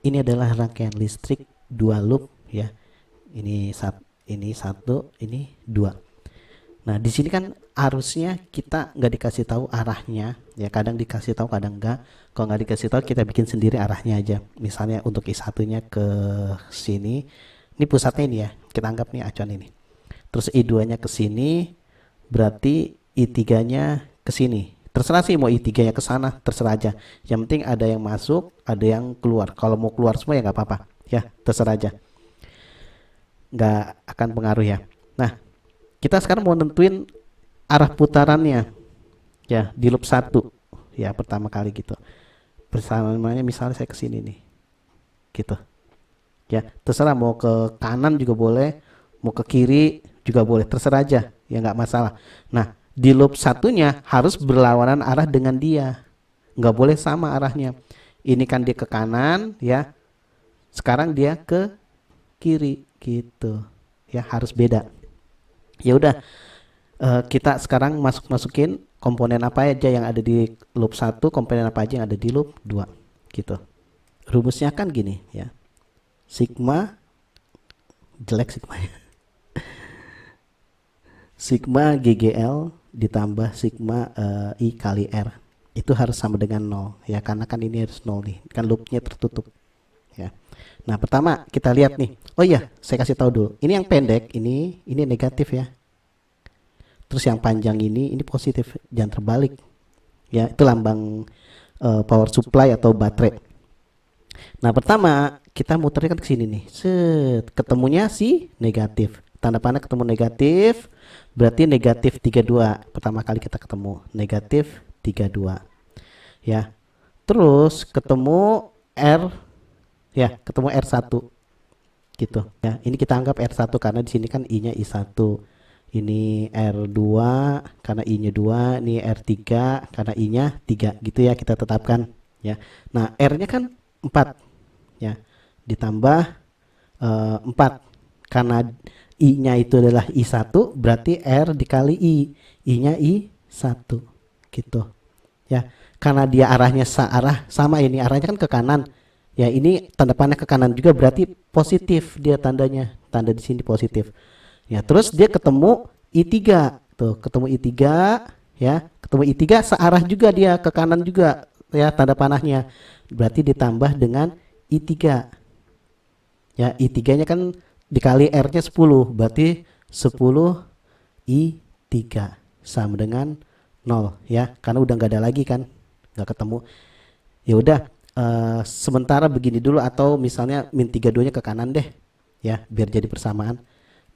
ini adalah rangkaian listrik dua loop ya. Ini satu, ini dua. Nah, di sini kan harusnya kita nggak dikasih tahu arahnya, ya kadang dikasih tahu, kadang enggak. Kalau nggak dikasih tahu, kita bikin sendiri arahnya aja. Misalnya untuk I1-nya ke sini, ini pusatnya ini ya, kita anggap nih acuan ini. Terus I2-nya ke sini, berarti I3-nya ke sini. Terserah sih mau I3-nya ke sana, terserah aja. Yang penting ada yang masuk, ada yang keluar. Kalau mau keluar semua ya nggak apa-apa, ya terserah aja. Nggak akan pengaruh ya. Nah, kita sekarang mau nentuin arah putarannya ya di loop 1 ya, pertama kali gitu. Persamanya misalnya saya ke sini nih. Gitu. Ya, terserah mau ke kanan juga boleh, mau ke kiri juga boleh, terserah aja, ya nggak masalah. Nah, di loop satunya harus berlawanan arah dengan dia. Nggak boleh sama arahnya. Ini kan dia ke kanan ya. Sekarang dia ke kiri gitu. Ya, harus beda. Ya udah, kita sekarang masukin komponen apa aja yang ada di loop 1, komponen apa aja yang ada di loop 2 gitu. Rumusnya kan gini ya. Sigma, jelek sigmanya. Sigma GGL ditambah sigma I kali R. Itu harus sama dengan 0 ya, karena kan ini harus 0 nih. Kan loopnya tertutup ya. Nah, pertama kita lihat nih. Oh iya, saya kasih tahu dulu. Ini yang pendek, ini negatif ya. Terus yang panjang ini positif, jangan terbalik. Ya, itu lambang power supply atau baterai. Nah, pertama kita muternya kan ke sini nih. Set, ketemunya si negatif. Tanda panah ketemu negatif, berarti negatif 32. Pertama kali kita ketemu negatif 32. Ya. Terus ketemu R ya, ketemu R1 gitu. Ya, ini kita anggap R1 karena di sini kan I-nya I1. Ini R2 karena I-nya 2, ini R3 karena I-nya 3 gitu ya, kita tetapkan ya. Nah, R-nya kan 4 ya. Ditambah 4 karena I-nya itu adalah I1, berarti R dikali I. I-nya I1 gitu. Ya, karena dia arahnya searah sama, ini arahnya kan ke kanan. Ya, ini tanda panah ke kanan juga berarti positif dia tandanya. Tanda di sini positif. Ya, terus dia ketemu I3. Tuh, ketemu I3 ya. Ketemu I3 searah juga dia ke kanan juga ya tanda panahnya. Berarti ditambah dengan I3. Ya, I3-nya kan dikali R-nya 10, berarti 10 I3 sama dengan 0 ya. Karena udah nggak ada lagi kan, nggak ketemu. Ya udah, sementara begini dulu, atau misalnya min 32-nya ke kanan deh ya, biar jadi persamaan.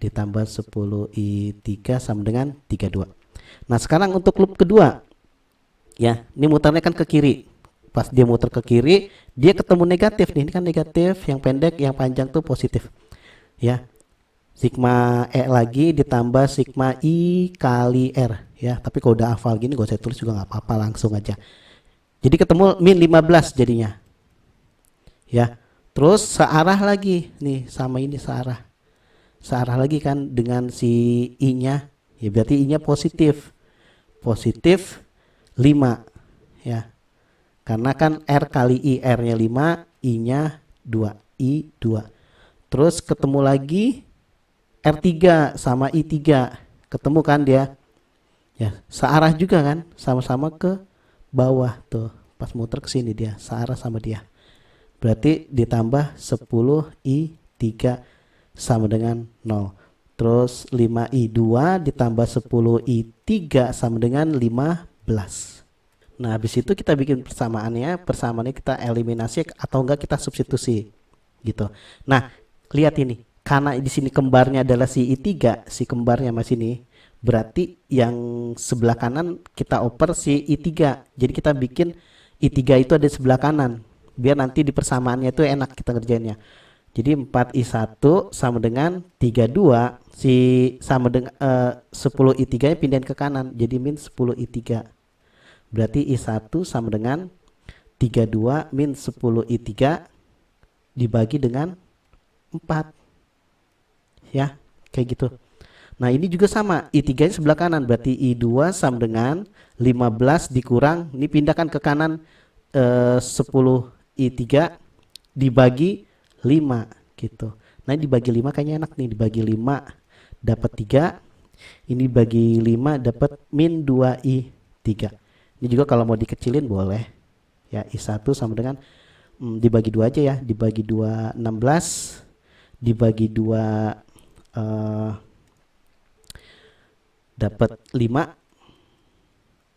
Ditambah 10 I3 sama dengan 32. Nah, sekarang untuk loop kedua ya, ini muternya kan ke kiri. Pas dia muter ke kiri, dia ketemu negatif nih. Ini kan negatif, yang pendek, yang panjang tuh positif ya. Sigma E lagi ditambah sigma I kali R ya. Tapi kalau udah hafal gini, gak usah tulis juga nggak apa-apa, langsung aja. Jadi ketemu min 15 jadinya ya. Terus searah lagi nih, sama ini searah lagi kan dengan si I-nya ya, berarti I-nya positif 5 ya, karena kan R kali I, R-nya 5, I-nya 2, I2. Terus ketemu lagi R3 sama I3, ketemu kan dia ya, searah juga kan, sama-sama ke bawah tuh. Pas muter ke sini dia searah sama dia, berarti ditambah 10 I3 sama dengan 0. Terus 5I2 ditambah 10 I3 sama dengan 15. Nah, habis itu kita bikin persamaannya kita eliminasi atau enggak kita substitusi gitu. Nah, lihat ini, karena di sini kembarnya adalah si I3, si kembarnya mas ini, berarti yang sebelah kanan kita oper si I3. Jadi kita bikin I3 itu ada di sebelah kanan, biar nanti di persamaannya itu enak kita ngerjainnya. Jadi 4I1 sama dengan 32, si sama dengan 10 I3 nya pindahin ke kanan, jadi min 10 I3. Berarti I1 sama dengan 32 min 10 I3 dibagi dengan 4 ya, kayak gitu. Nah, ini juga sama, I3 nya sebelah kanan, berarti I2 sama dengan 15 dikurang, ini pindahkan ke kanan 10 I3 dibagi 5 gitu. Nah, dibagi 5 kayaknya enak nih, dibagi 5 dapat 3. Ini bagi 5 dapat min 2i3. Ini juga kalau mau dikecilin boleh. Ya, i1 sama dengan dibagi 2 aja ya, dibagi 2 16, dibagi 2 dapat 5,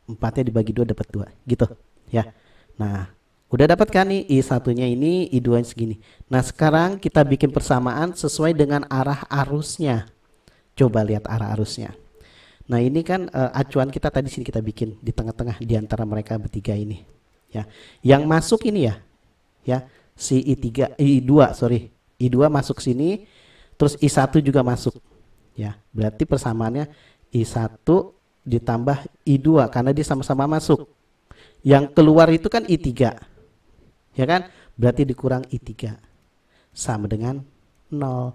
4-nya dibagi 2 dapat 2 gitu ya. Nah, udah dapat kan nih I1-nya ini, I2-nya segini. Nah, sekarang kita bikin persamaan sesuai dengan arah arusnya. Coba lihat arah arusnya. Nah, ini kan acuan kita tadi sini kita bikin di tengah-tengah di antara mereka bertiga ini ya. Yang masuk ini ya si I3 I2 sorry I2 masuk sini, terus I1 juga masuk ya. Berarti persamaannya I1 ditambah I2 karena dia sama-sama masuk. Yang keluar itu kan I3 ya kan, berarti dikurang I3 sama dengan 0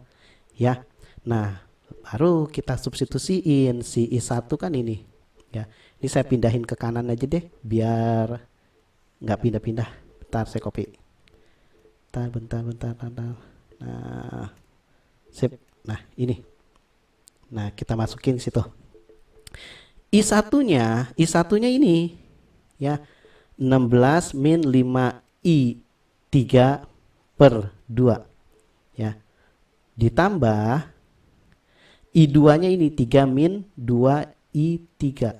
ya. Nah, baru kita substitusiin si I1 kan ini ya. Ini saya pindahin ke kanan aja deh biar nggak pindah-pindah. Bentar, saya copy. Bentar. Nah, sip. Nah, ini. Nah, kita masukin situ. I1-nya ini ya 16 min 5i3 per 2 ya. Ditambah I2-nya ini 3 min 2i3.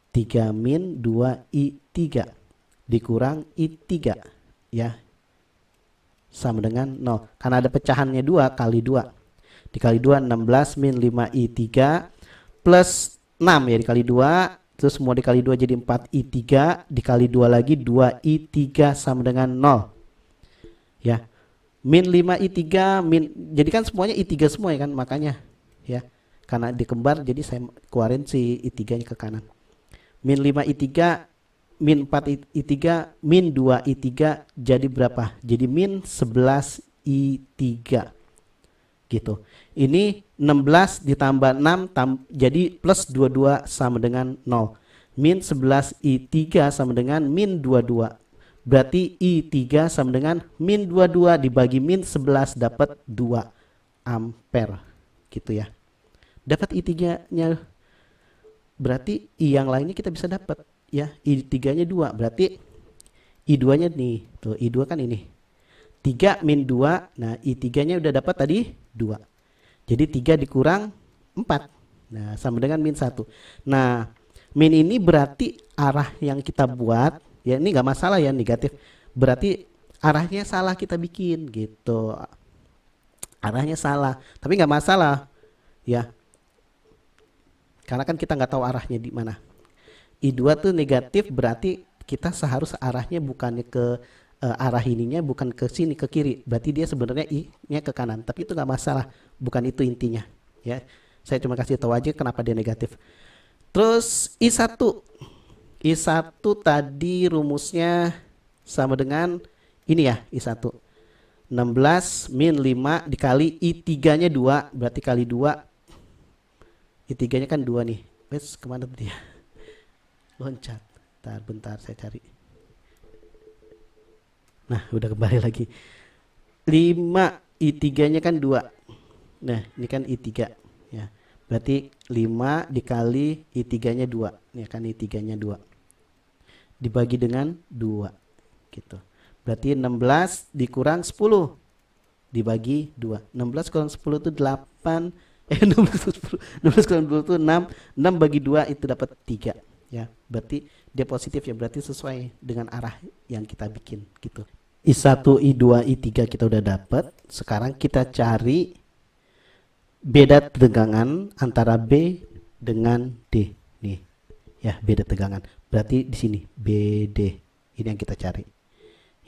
3 min 2i3 dikurang i3 ya. Sama dengan 0. Karena ada pecahannya 2 kali 2. Dikali 2 16 min 5i3 plus 6 ya dikali 2. Terus semua dikali 2 jadi 4i3. Dikali 2 lagi 2i3 sama dengan 0. Ya. Min 5i3 min, jadi kan semuanya i3 semua ya kan, makanya ya. Karena dikembar jadi saya keluarin si i3-nya ke kanan. Min 5i3 min 4i3 min 2i3 jadi berapa? Jadi min 11i3 gitu. Ini 16 ditambah 6 jadi plus 22 sama dengan 0. Min 11i3 sama dengan min 22. Berarti i3 sama dengan min 22 dibagi min 11 dapat 2 ampere gitu ya. Dapat i3-nya, berarti i yang lainnya kita bisa dapat ya. I3-nya 2, berarti i2-nya nih, tuh i2 kan ini 3 min 2. Nah, i3-nya udah dapat tadi 2. Jadi 3 dikurang 4. Nah, sama dengan min 1. Nah, min ini berarti arah yang kita buat ya, ini nggak masalah ya, negatif. Berarti arahnya salah kita bikin gitu. Arahnya salah, tapi nggak masalah ya. Karena kan kita nggak tahu arahnya di mana. I2 tuh negatif, berarti kita seharusnya arahnya bukannya ke arah ininya, bukan ke sini ke kiri. Berarti dia sebenarnya I-nya ke kanan. Tapi itu nggak masalah, bukan itu intinya ya. Saya cuma kasih tahu aja kenapa dia negatif. Terus I1 tadi rumusnya sama dengan ini ya, I1 16 min 5 dikali I3-nya 2, berarti kali 2. I3-nya kan 2 nih. Wes kemana tadi ya? Loncat. Bentar saya cari. Nah, udah kembali lagi. 5 I3-nya kan 2. Nah, ini kan I3 ya. Berarti 5 dikali I3-nya 2. Ini kan I3-nya 2. Dibagi dengan 2 gitu. Berarti 16 dikurang 10 dibagi 2. 16 kurang 10 itu 8. 16 kurang 20 itu 6. 6 bagi 2 itu dapat 3 ya. Berarti dia positif ya, berarti sesuai dengan arah yang kita bikin gitu. I1, I2, I3 kita udah dapat. Sekarang kita cari beda tegangan antara B dengan D nih. Ya, beda tegangan. Berarti di sini BD. Ini yang kita cari.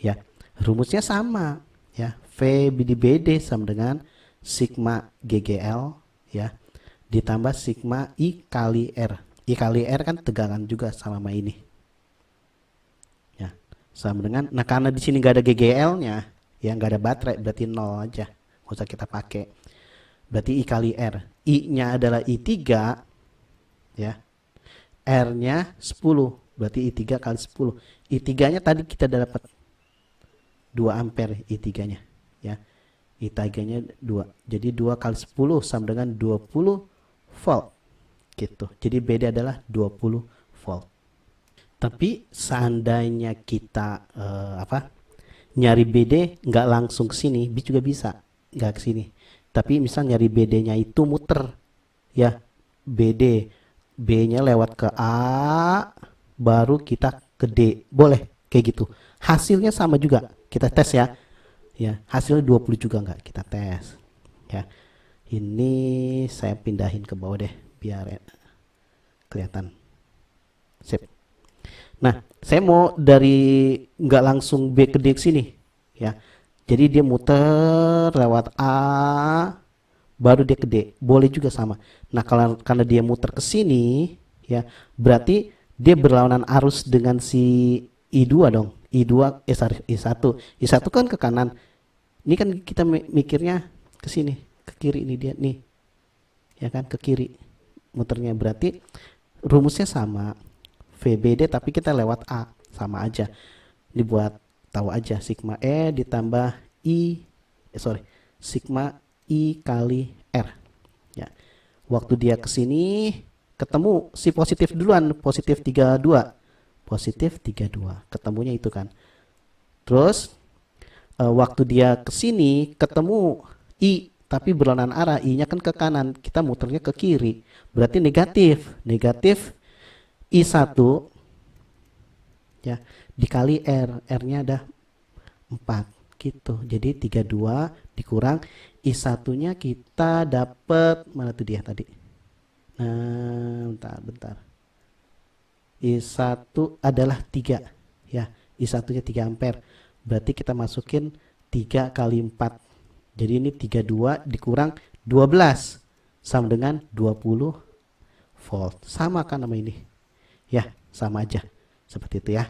Ya. Rumusnya sama ya. V di BD sama dengan sigma GGL ya ditambah sigma I kali R. I kali R kan tegangan juga sama ini ya, sama dengan, nah karena di sini nggak ada GGL-nya ya, nggak ada baterai, berarti 0 aja, nggak usah kita pakai. Berarti I kali R, I-nya adalah I3 ya, R-nya 10, berarti I3 kali 10. I3-nya tadi kita dapat 2 ampere I3-nya ya. I3-nya 2. Jadi 2 kali 10 sama dengan 20 volt gitu. Jadi BD adalah 20 volt. Tapi seandainya kita nyari BD nggak langsung ke sini, juga bisa nggak ke sini. Tapi misal nyari BD-nya itu muter ya, BD B-nya lewat ke A, baru kita ke D, boleh kayak gitu. Hasilnya sama juga, kita tes ya. Ya, hasilnya 20 juga nggak, kita tes. Ya, ini saya pindahin ke bawah deh, biar kelihatan. Sip. Nah, saya mau dari nggak langsung B ke D ke sini, ya. Jadi dia muter lewat A, baru dia ke D, boleh juga sama. Nah, kalau karena dia muter ke sini, ya, berarti dia berlawanan arus dengan si I2 dong. I2 I1. I1 kan ke kanan. Ini kan kita mikirnya ke sini, ke kiri ini dia nih. Ya kan, ke kiri muternya, berarti rumusnya sama. VBD tapi kita lewat A, sama aja. Dibuat tahu aja, sigma E ditambah sigma I kali R. Ya. Waktu dia ke sini ketemu si positif duluan, positif 32. Positif 32. Ketemunya itu kan. Terus waktu dia ke sini ketemu I tapi berlawanan arah, I-nya kan ke kanan, kita muternya ke kiri. Berarti negatif. Negatif I1 ya dikali R, R-nya ada 4 gitu. Jadi 32 dikurang I1-nya kita dapat, mana tuh dia tadi? Nah, bentar. I1 adalah 3 ya. I1-nya 3 ampere. Berarti kita masukin 3 kali 4. Jadi ini 32 dikurang 12 sama dengan 20 volt. Sama kan sama ini? Ya, sama aja. Seperti itu ya.